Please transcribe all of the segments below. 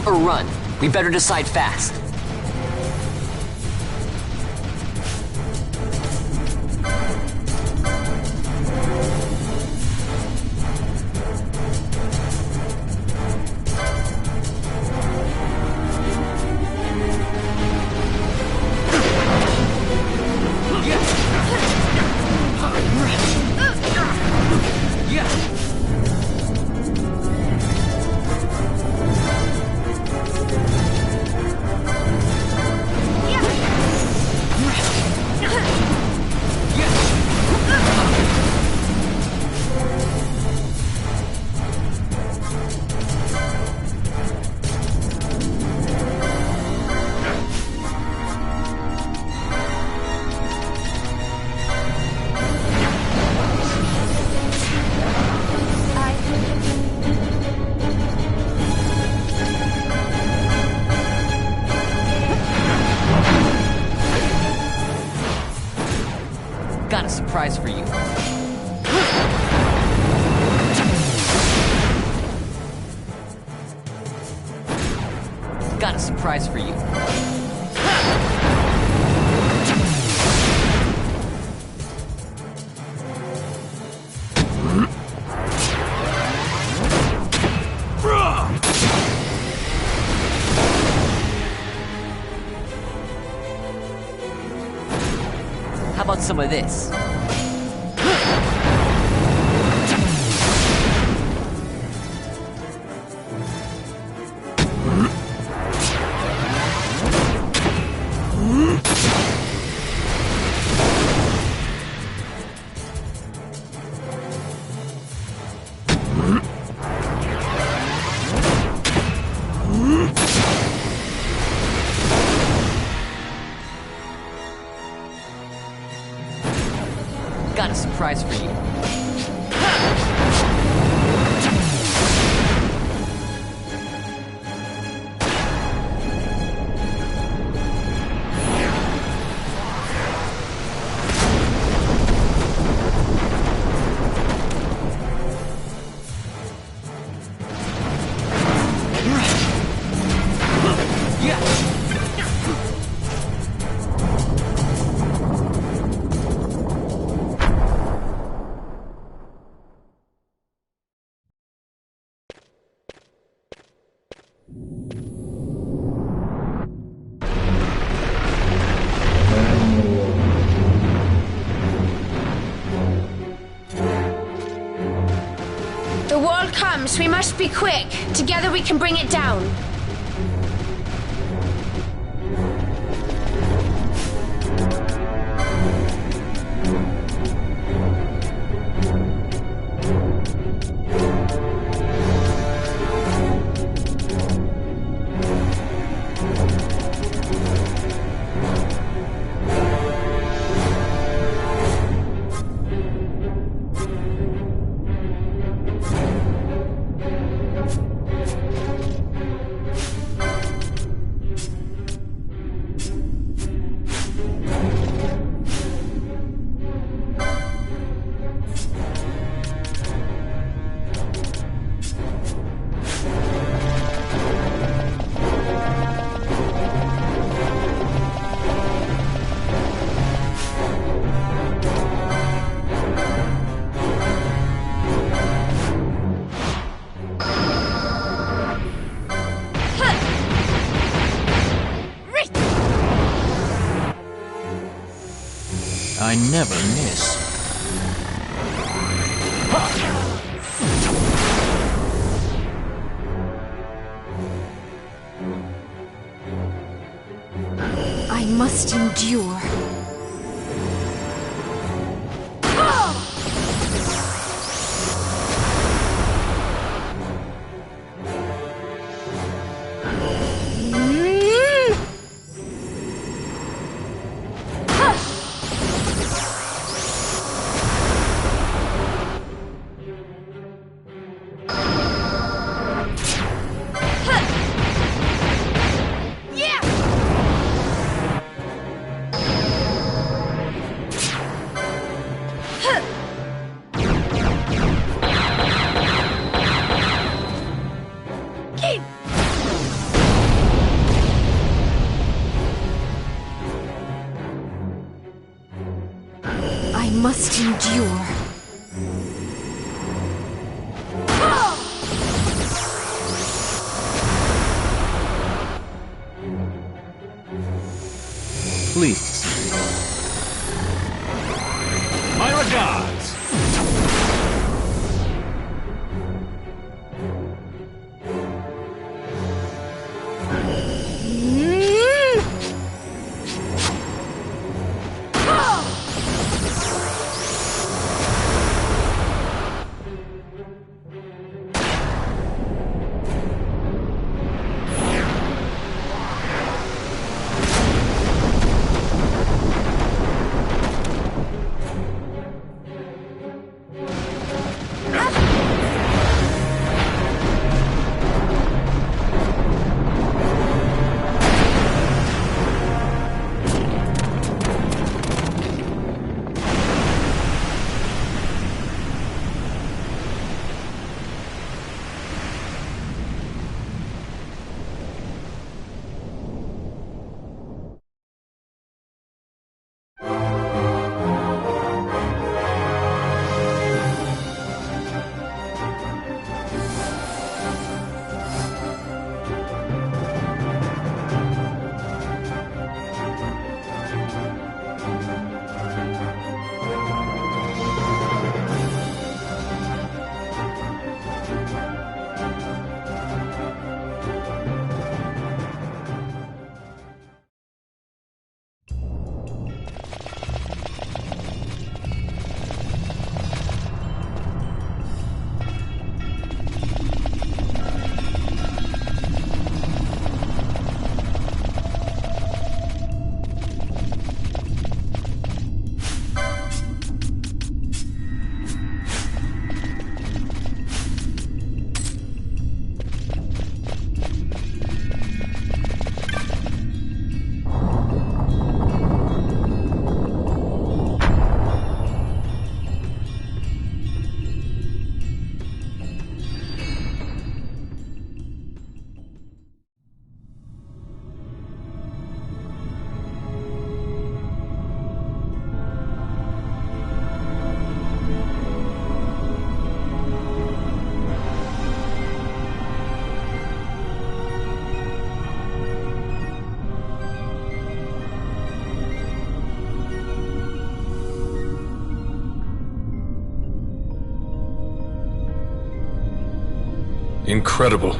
or run? We better decide fast. Got a surprise for you. Got a surprise for you. How about some of this? Got a surprise for you. The wall comes, we must be quick. Together we can bring it down. I never miss. I must endure. must endure. Please. My regards! Incredible.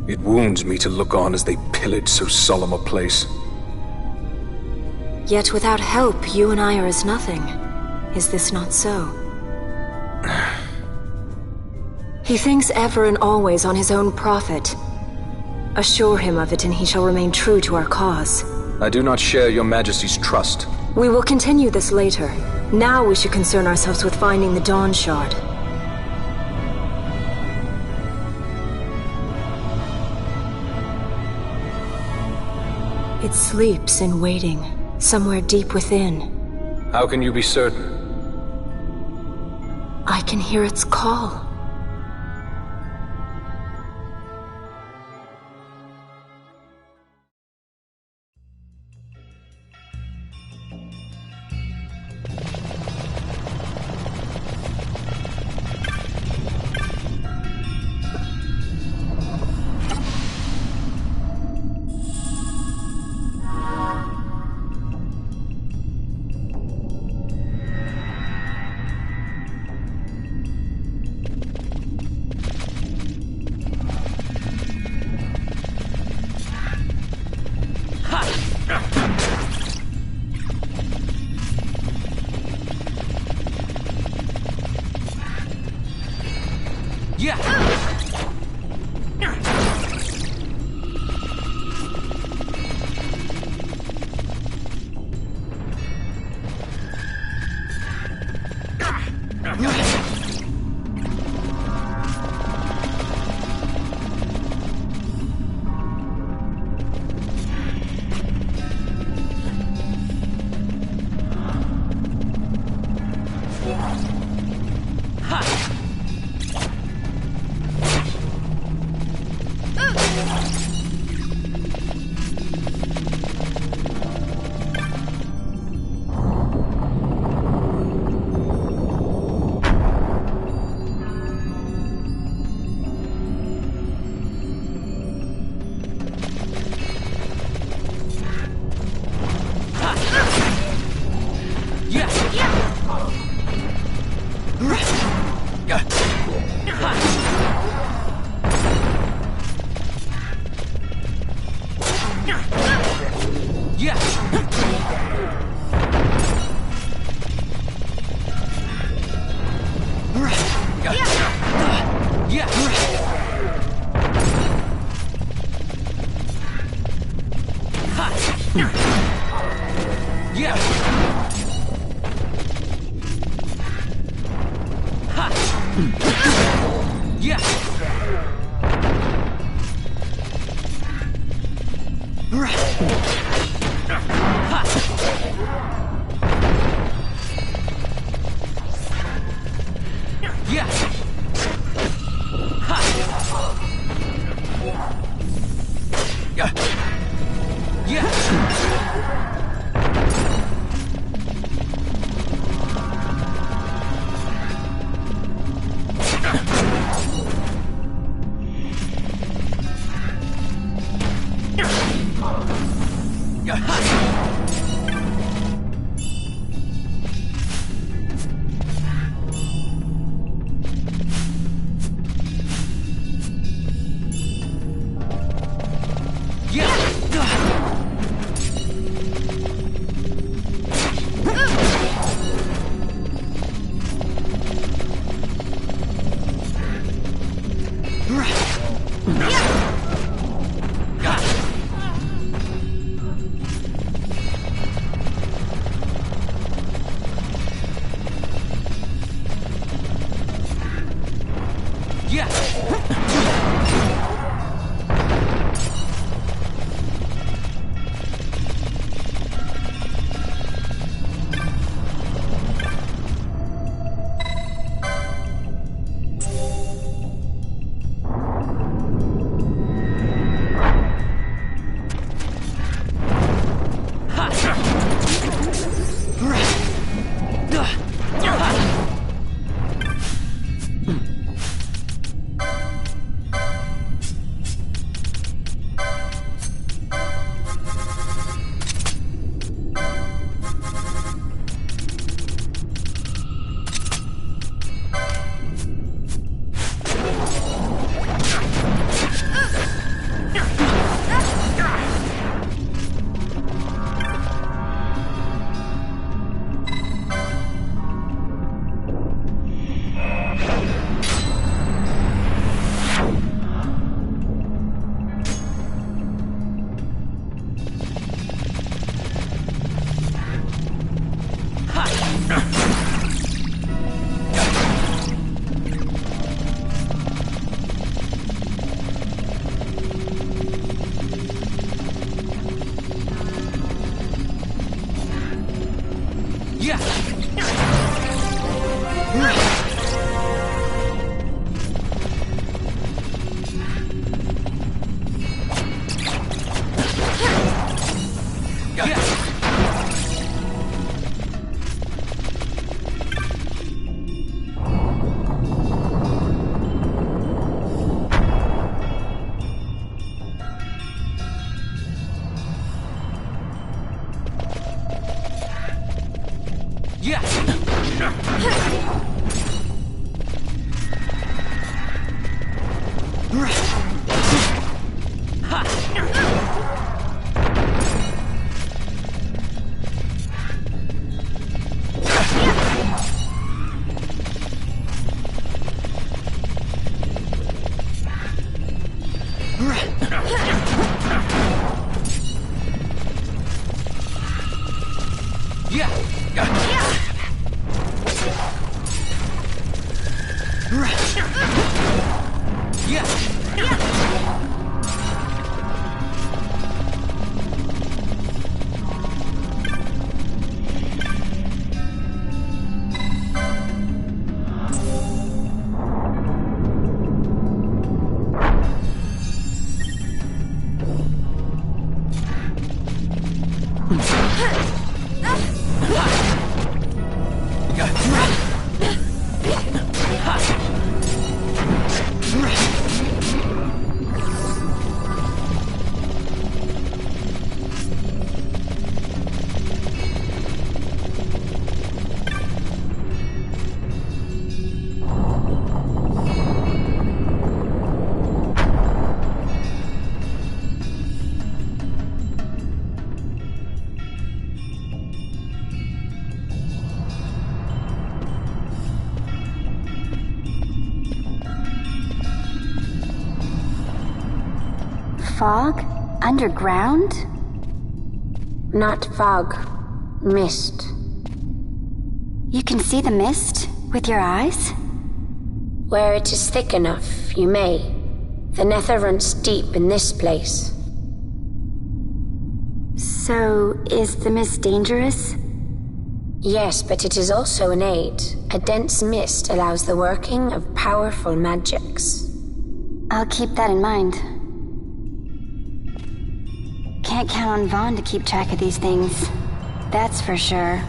It wounds me to look on as they pillage so solemn a place. Yet without help, you and I are as nothing. Is this not so? He thinks ever and always on his own profit. Assure him of it and he shall remain true to our cause. I do not share your Majesty's trust. We will continue this later. Now we should concern ourselves with finding the Dawn Shard. It sleeps in waiting, somewhere deep within. How can you be certain? I can hear its call. Fog? Underground? Not fog. Mist. You can see the mist with your eyes? Where it is thick enough, you may. The nether runs deep in this place. So, is the mist dangerous? Yes, but it is also innate. A dense mist allows the working of powerful magics. I'll keep that in mind. Can't count on Vaughn to keep track of these things. That's for sure.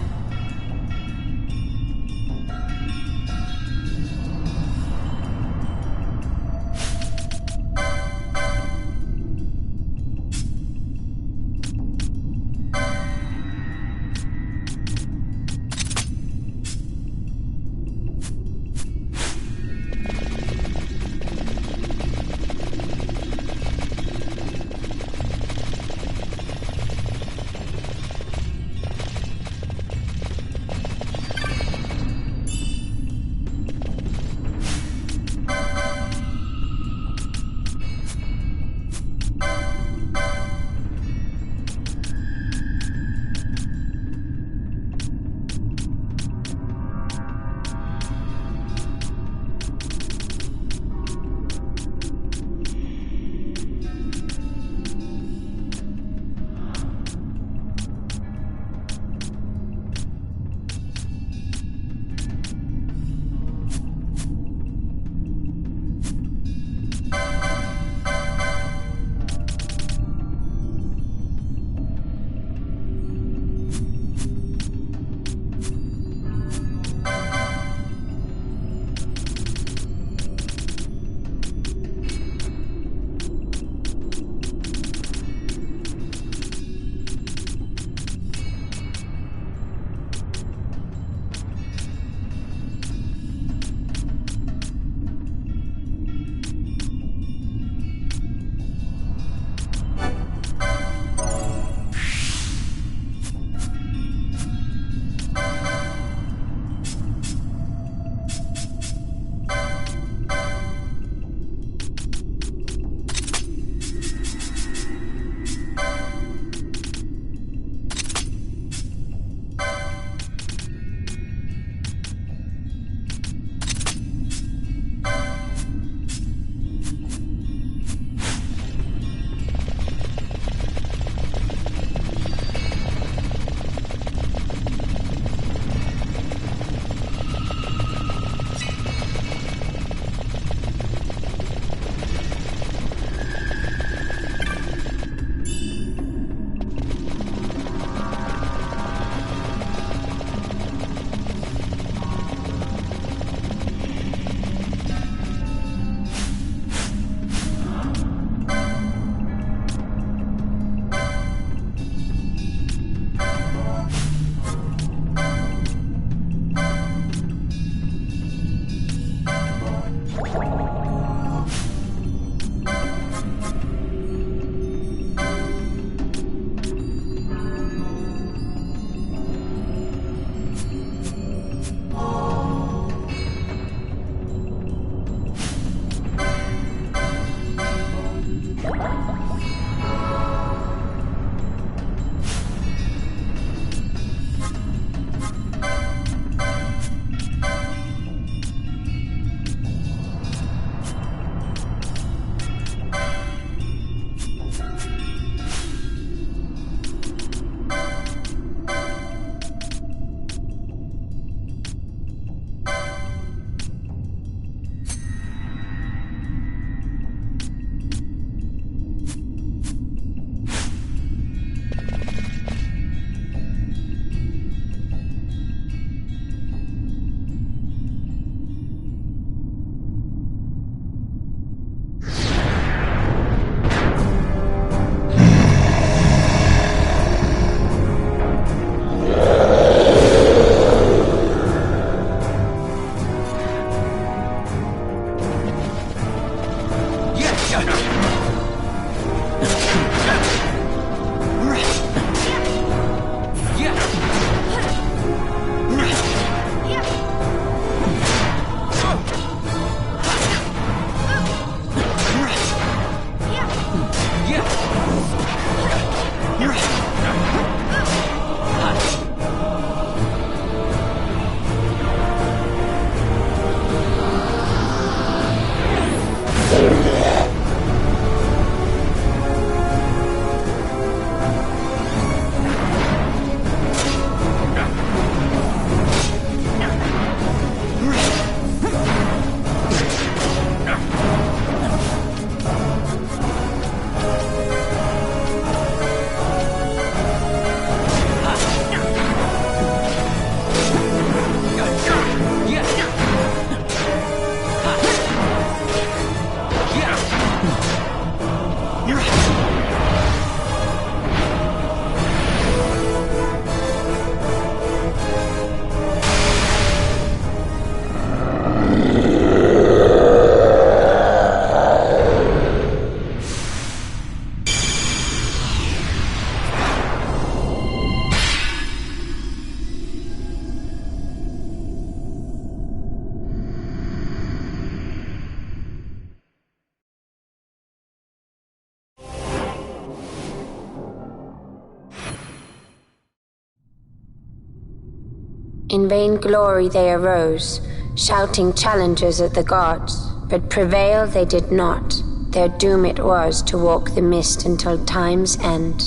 In vain glory they arose, shouting challenges at the gods, but prevail they did not. Their doom it was to walk the mist until time's end.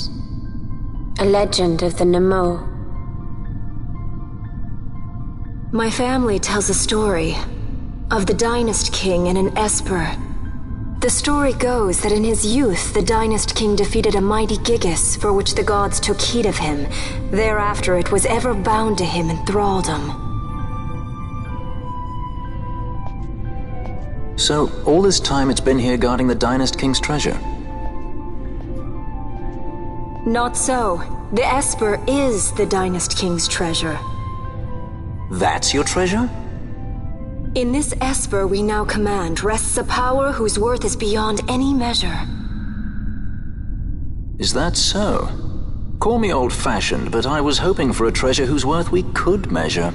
A legend of the Nemo. My family tells a story of the Dynast King and an Esper. The story goes that in his youth, the Dynast King defeated a mighty Gigas, for which the gods took heed of him. Thereafter it was ever bound to him in thraldom. So, all this time it's been here guarding the Dynast King's treasure? Not so. The Esper is the Dynast King's treasure. That's your treasure? In this Esper we now command rests a power whose worth is beyond any measure. Is that so? Call me old-fashioned, but I was hoping for a treasure whose worth we could measure.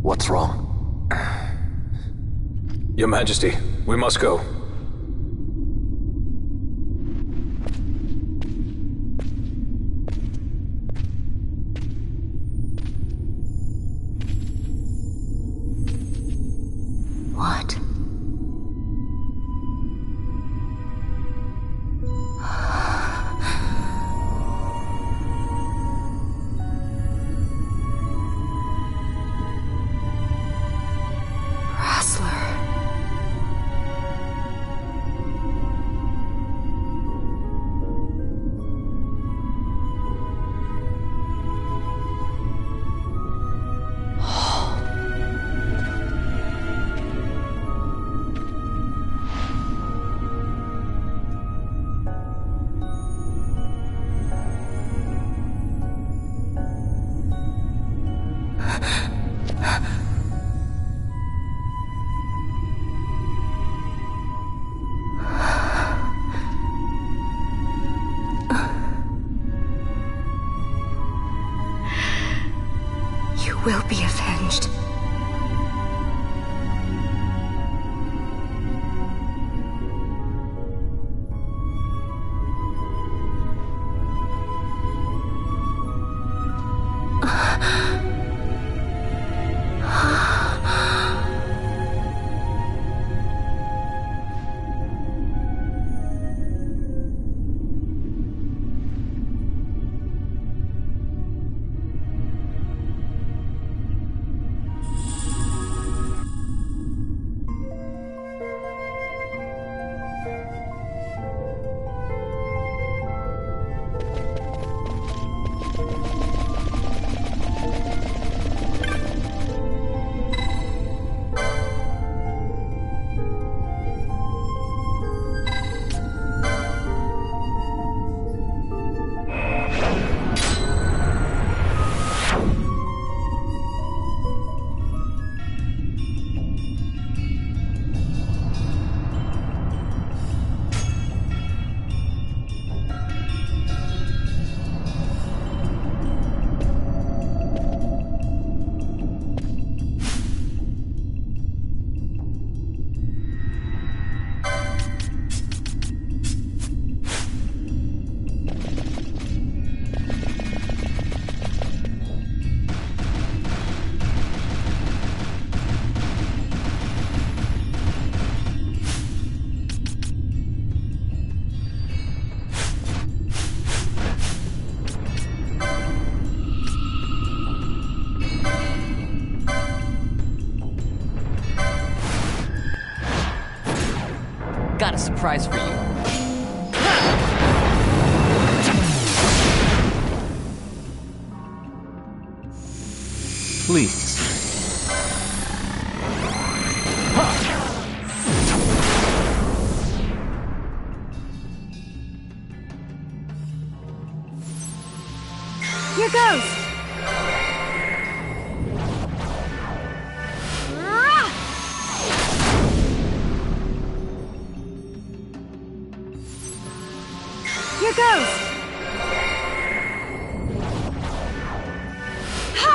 What's wrong? Your Majesty, we must go. What? Will be avenged. Got a surprise for you. Please. Here goes! Here goes! Ha!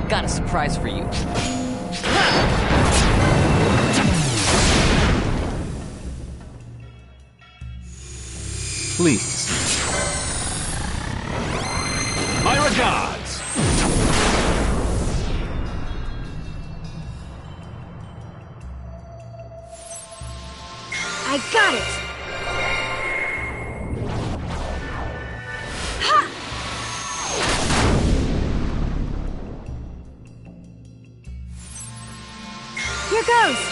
Got a surprise for you. Please. My regards! I got it! Ha! Here goes!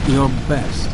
Your best.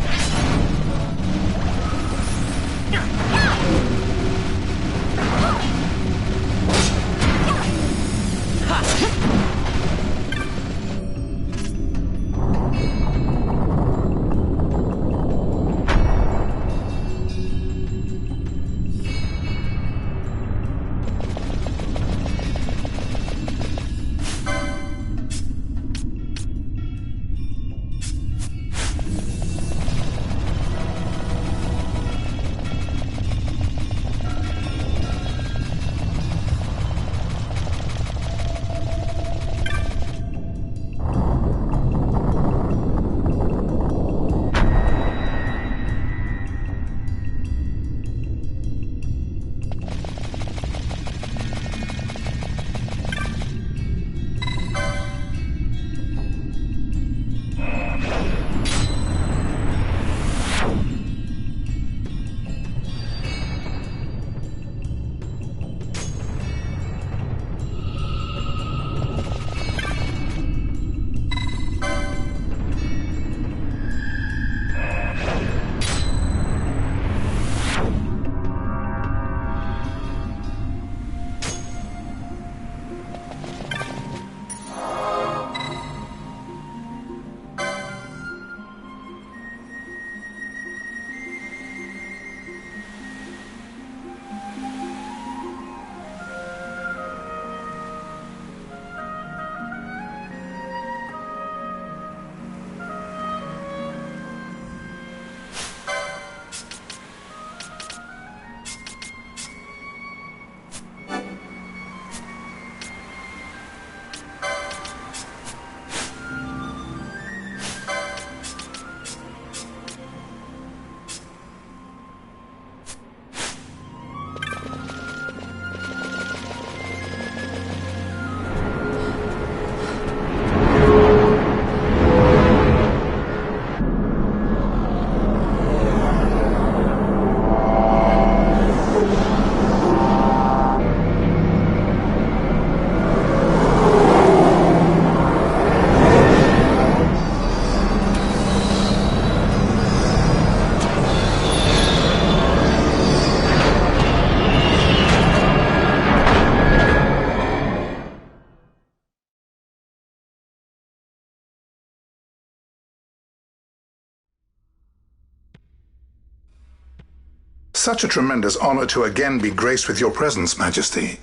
Such a tremendous honor to again be graced with your presence, Majesty.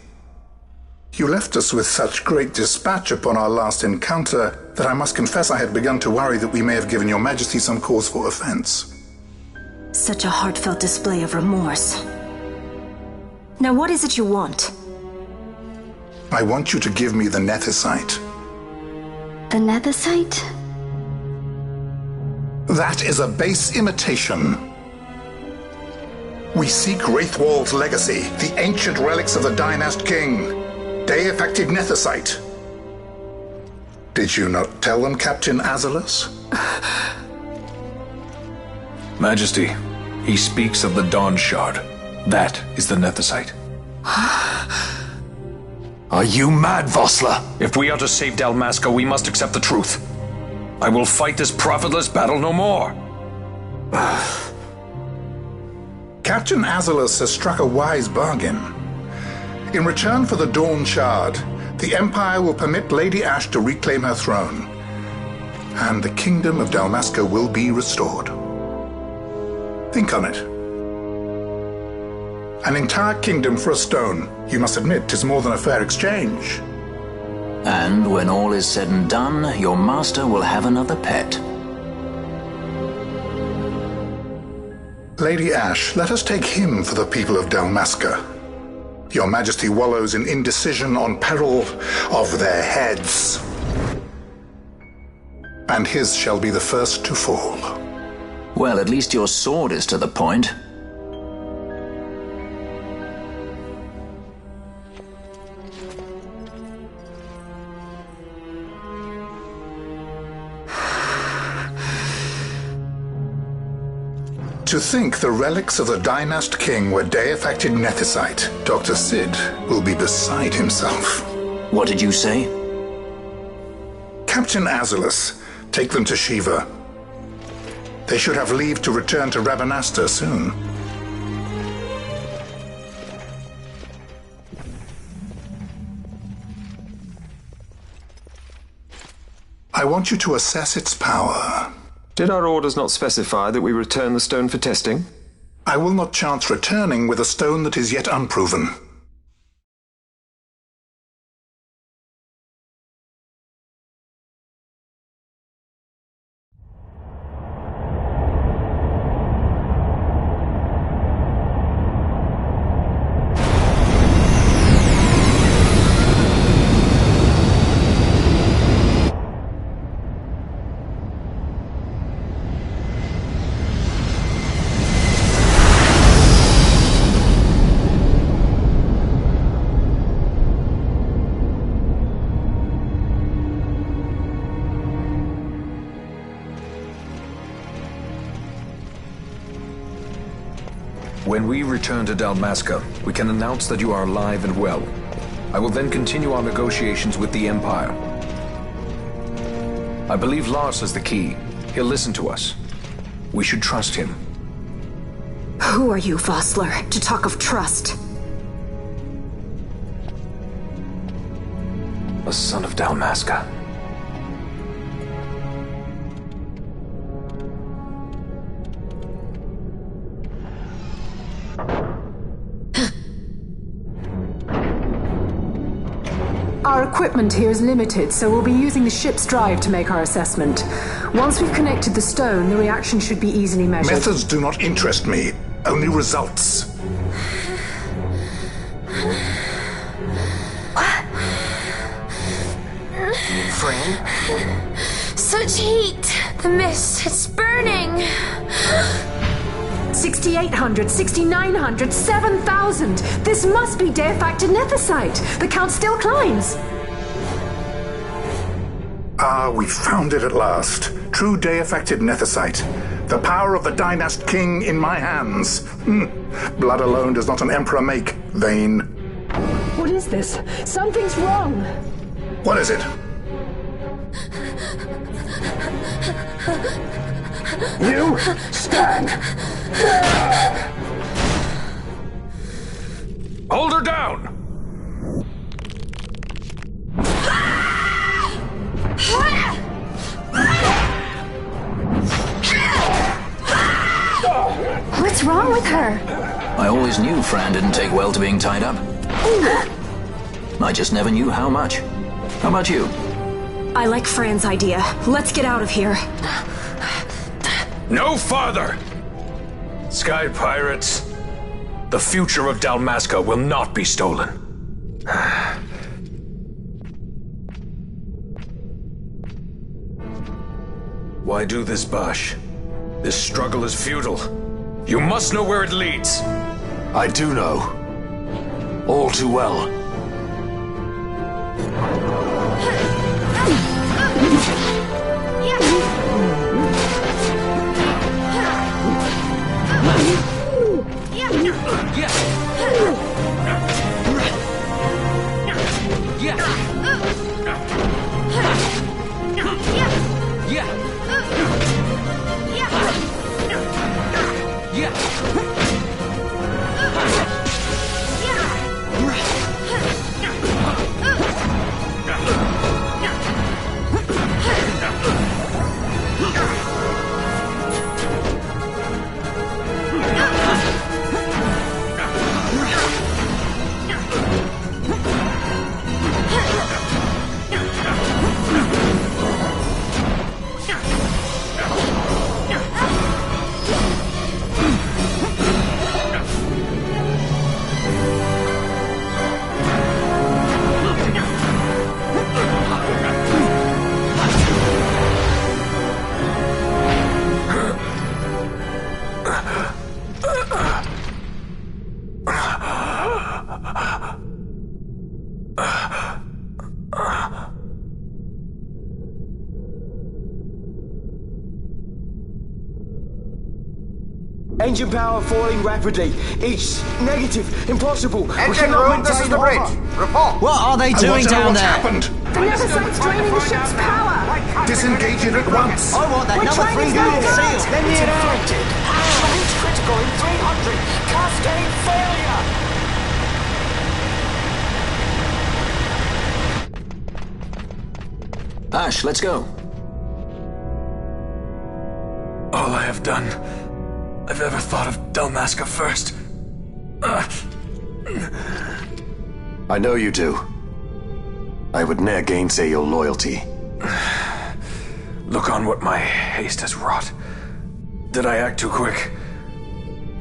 You left us with such great dispatch upon our last encounter that I must confess I had begun to worry that we may have given your Majesty some cause for offense. Such a heartfelt display of remorse. Now what is it you want? I want you to give me the Nethicite. The Nethicite? That is a base imitation. We seek Raithwall's legacy, the ancient relics of the Dynast King. Day-affected Nethicite. Did you not tell them, Captain Azalus? Majesty, he speaks of the Dawn Shard. That is the Nethicite. Are you mad, Vossler? If we are to save Dalmasca, we must accept the truth. I will fight this profitless battle no more. Captain Azalus has struck a wise bargain. In return for the Dawn Shard, the Empire will permit Lady Ash to reclaim her throne, and the Kingdom of Dalmasca will be restored. Think on it. An entire kingdom for a stone. You must admit 'tis more than a fair exchange. And when all is said and done, your master will have another pet. Lady Ash, let us take him for the people of Dalmasca. Your Majesty wallows in indecision on peril of their heads. And his shall be the first to fall. Well, at least your sword is to the point. To think the relics of the Dynast King were day-affected Nethicite, Dr. Sid will be beside himself. What did you say? Captain Azalus, take them to Shiva. They should have leave to return to Rabanasta soon. I want you to assess its power. Did our orders not specify that we return the stone for testing? I will not chance returning with a stone that is yet unproven. When we return to Dalmasca, we can announce that you are alive and well. I will then continue our negotiations with the Empire. I believe Lars has the key. He'll listen to us. We should trust him. Who are you, Vossler, to talk of trust? A son of Dalmasca. Our equipment here is limited, so we'll be using the ship's drive to make our assessment. Once we've connected the stone, the reaction should be easily measured. Methods do not interest me, only results. Friend? Such heat! The mist, it's burning! 6,800, 6,900, 7,000! This must be day-affected Nethicite! The count still climbs! Ah, we found it at last. True day-affected Nethicite. The power of the Dynast King in my hands. Blood alone does not an emperor make, vain. What is this? Something's wrong! What is it? You stand! Hold her down! What's wrong with her? I always knew Fran didn't take well to being tied up. I just never knew how much. How about you? I like Fran's idea. Let's get out of here. No farther! Sky Pirates, the future of Dalmasca will not be stolen. Why do this, Bash? This struggle is futile. You must know where it leads. I do know. All too well. Engine power falling rapidly. It's negative. Impossible. Engine room, this is the bridge. Report. What are they doing down there? Happened? The Neversite's draining the ship's power! Disengage it at once. I want that number 3 unit sealed. Then it's infected. Absolute critical in 300. Cascade failure. Ash, let's go. All I have done, I've ever thought of Dalmasca first. I know you do. I would ne'er gainsay your loyalty. Look on what my haste has wrought. Did I act too quick?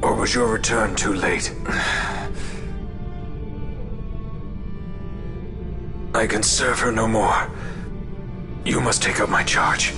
Or was your return too late? I can serve her no more. You must take up my charge.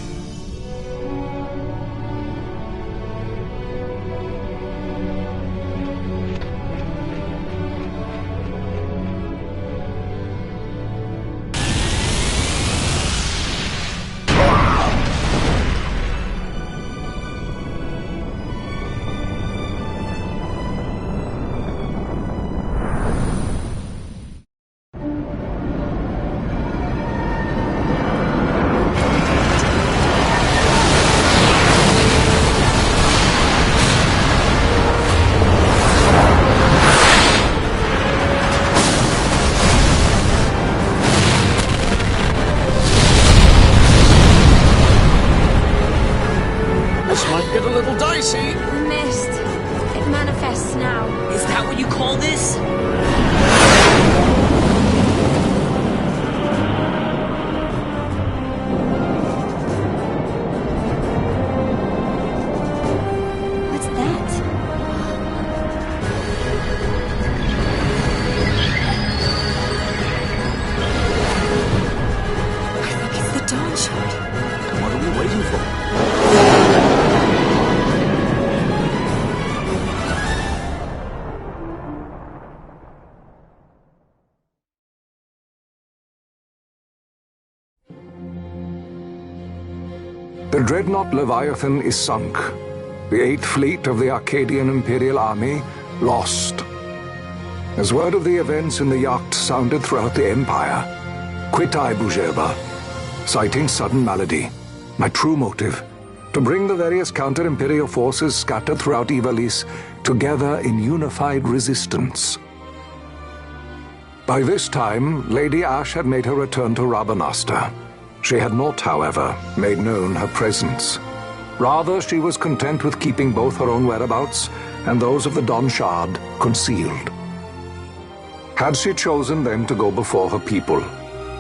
Mist. It manifests now. Is that what you call this? What's that? I think it's the Dawn Shard. What are we waiting for? The dreadnought Leviathan is sunk. The 8th Fleet of the Arcadian Imperial Army lost. As word of the events in the yacht sounded throughout the Empire, quit I Bujeba, citing sudden malady. My true motive, to bring the various counter-imperial forces scattered throughout Ivalice together in unified resistance. By this time, Lady Ash had made her return to Rabanastre. She had not, however, made known her presence. Rather, she was content with keeping both her own whereabouts and those of the Don Shard concealed. Had she chosen then to go before her people,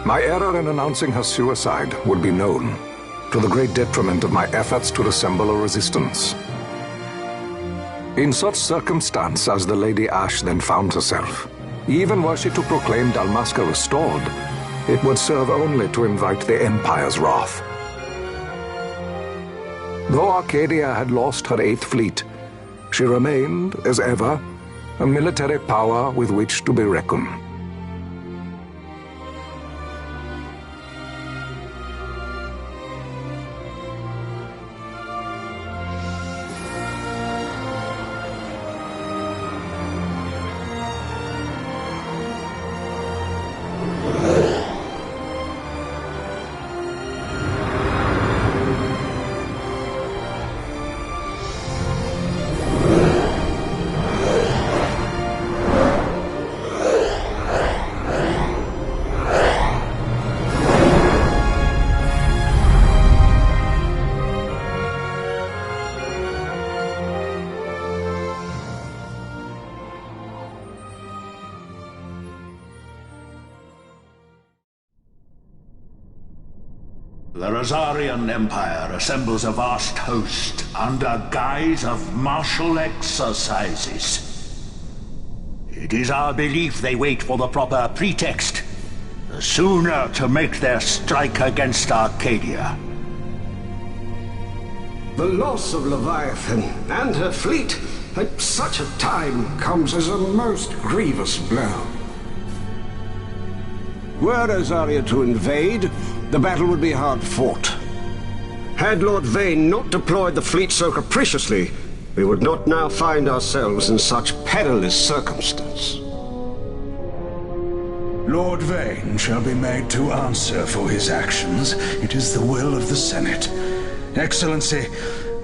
my error in announcing her suicide would be known, to the great detriment of my efforts to assemble a resistance. In such circumstance as the Lady Ashe then found herself, even were she to proclaim Dalmasca restored, it would serve only to invite the Empire's wrath. Though Arcadia had lost her 8th Fleet, she remained, as ever, a military power with which to be reckoned. The Rosarian Empire assembles a vast host under guise of martial exercises. It is our belief they wait for the proper pretext, the sooner to make their strike against Arcadia. The loss of Leviathan and her fleet at such a time comes as a most grievous blow. Were Rosaria to invade, the battle would be hard fought. Had Lord Vane not deployed the fleet so capriciously, we would not now find ourselves in such perilous circumstance. Lord Vane shall be made to answer for his actions. It is the will of the Senate. Excellency,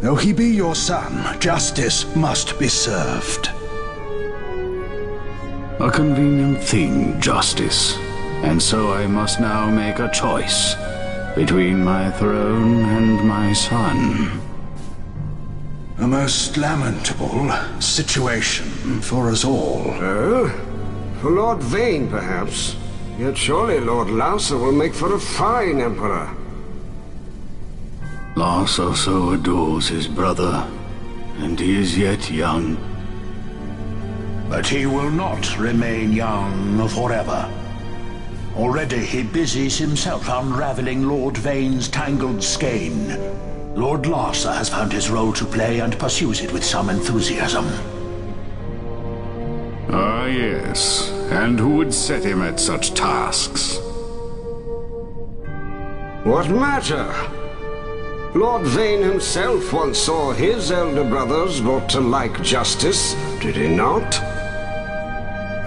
though he be your son, justice must be served. A convenient thing, justice. And so I must now make a choice between my throne and my son. A most lamentable situation for us all. Oh? For Lord Vane, perhaps. Yet surely Lord Larsa will make for a fine emperor. Larsa so adores his brother, and he is yet young. But he will not remain young forever. Already he busies himself unraveling Lord Vane's tangled skein. Lord Larsa has found his role to play and pursues it with some enthusiasm. Ah, yes. And who would set him at such tasks? What matter? Lord Vane himself once saw his elder brothers brought to like justice, did he not?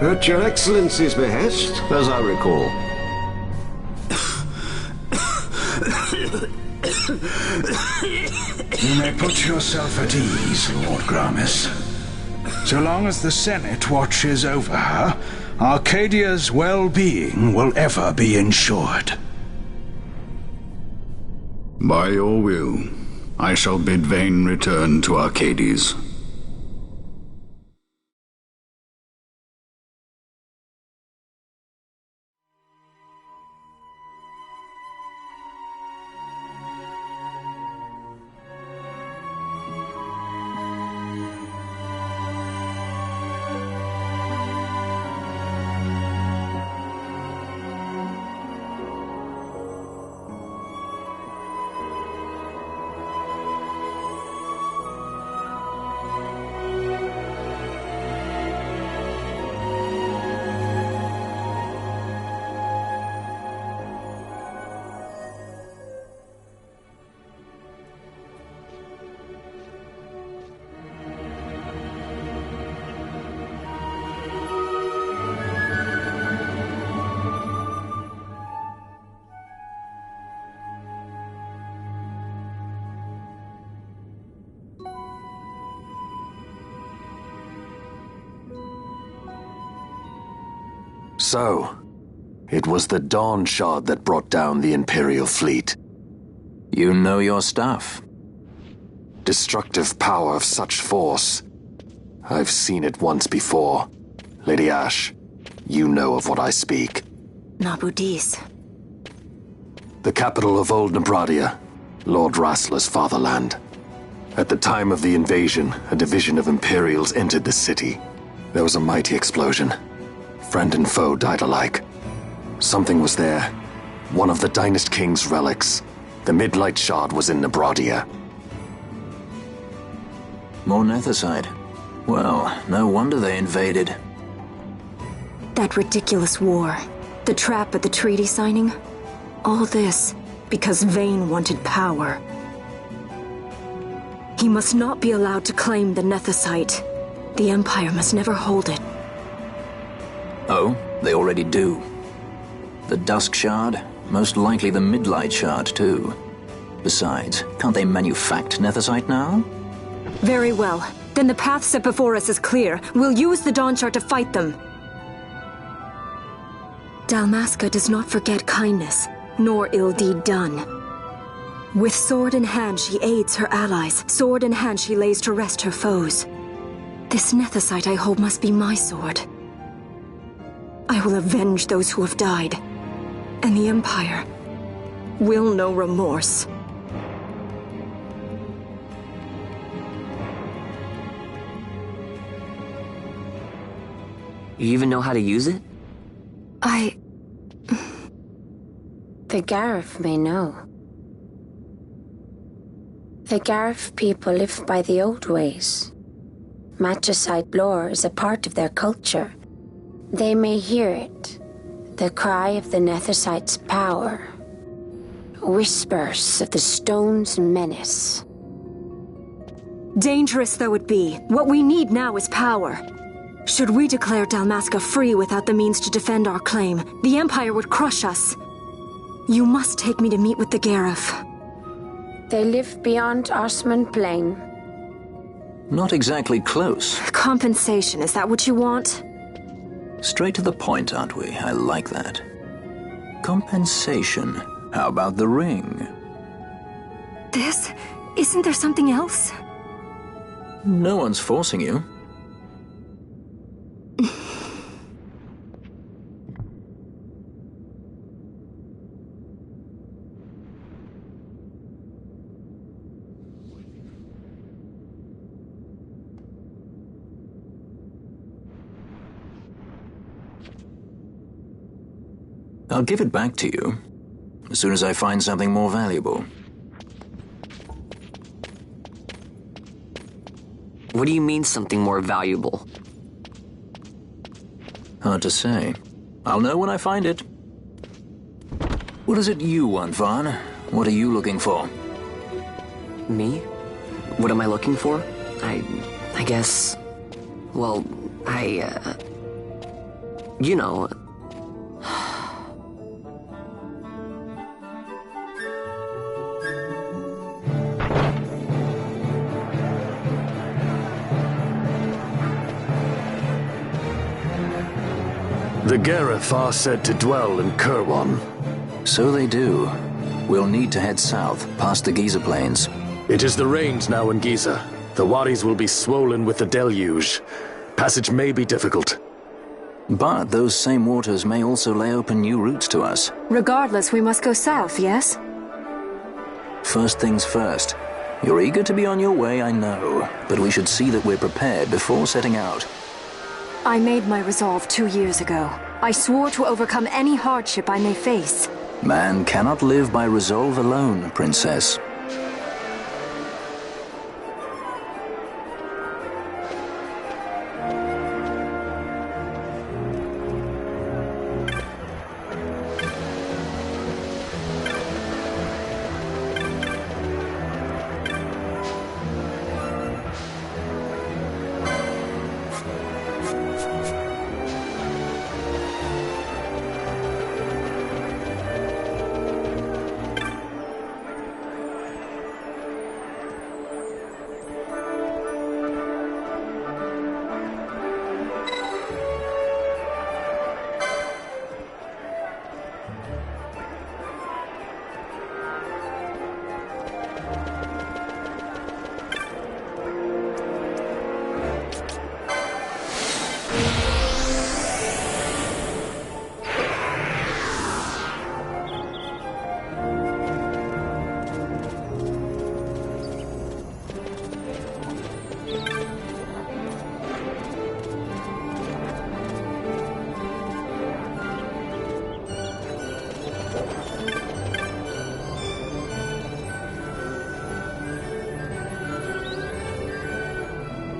At your Excellency's behest, as I recall. You may put yourself at ease, Lord Gramis. So long as the Senate watches over her, Arcadia's well-being will ever be ensured. By your will, I shall bid Vane return to Arcades. So, it was the Dawn Shard that brought down the Imperial fleet. You know your stuff. Destructive power of such force. I've seen it once before. Lady Ash, you know of what I speak. Nabudis. The capital of Old Nebradia, Lord Rassler's fatherland. At the time of the invasion, a division of Imperials entered the city. There was a mighty explosion. Friend and foe died alike. Something was there. One of the Dynast King's relics. The Midlight Shard was in Nebradia. More Nethicite. Well, no wonder they invaded. That ridiculous war. The trap at the treaty signing. All this because Vayne wanted power. He must not be allowed to claim the Nethicite. The Empire must never hold it. Oh, they already do. The Dusk Shard? Most likely the Midlight Shard, too. Besides, can't they manufacture Nethicite now? Very well. Then the path set before us is clear. We'll use the Dawn Shard to fight them. Dalmasca does not forget kindness, nor ill deed done. With sword in hand, she aids her allies. Sword in hand, she lays to rest her foes. This Nethicite I hold must be my sword. I will avenge those who have died. And the Empire will know remorse. You even know how to use it? The Garif may know. The Garif people live by the old ways. Magicite lore is a part of their culture. They may hear it. The cry of the Nethicite's power. Whispers of the stone's menace. Dangerous though it be, what we need now is power. Should we declare Dalmasca free without the means to defend our claim, the Empire would crush us. You must take me to meet with the Garif. They live beyond Osman Plain. Not exactly close. Compensation, is that what you want? Straight to the point, aren't we? I like that. Compensation. How about the ring? This? Isn't there something else? No one's forcing you. I'll give it back to you as soon as I find something more valuable. What do you mean something more valuable? Hard to say. I'll know when I find it. What is it you want, Vaughn? What are you looking for? Me? What am I looking for? I guess... Well, you know... The Garif are said to dwell in Kirwan. So they do. We'll need to head south, past the Giza Plains. It is the rains now in Giza. The wadis will be swollen with the deluge. Passage may be difficult. But those same waters may also lay open new routes to us. Regardless, we must go south, yes? First things first. You're eager to be on your way, I know. But we should see that we're prepared before setting out. I made my resolve 2 years ago. I swore to overcome any hardship I may face. Man cannot live by resolve alone, Princess.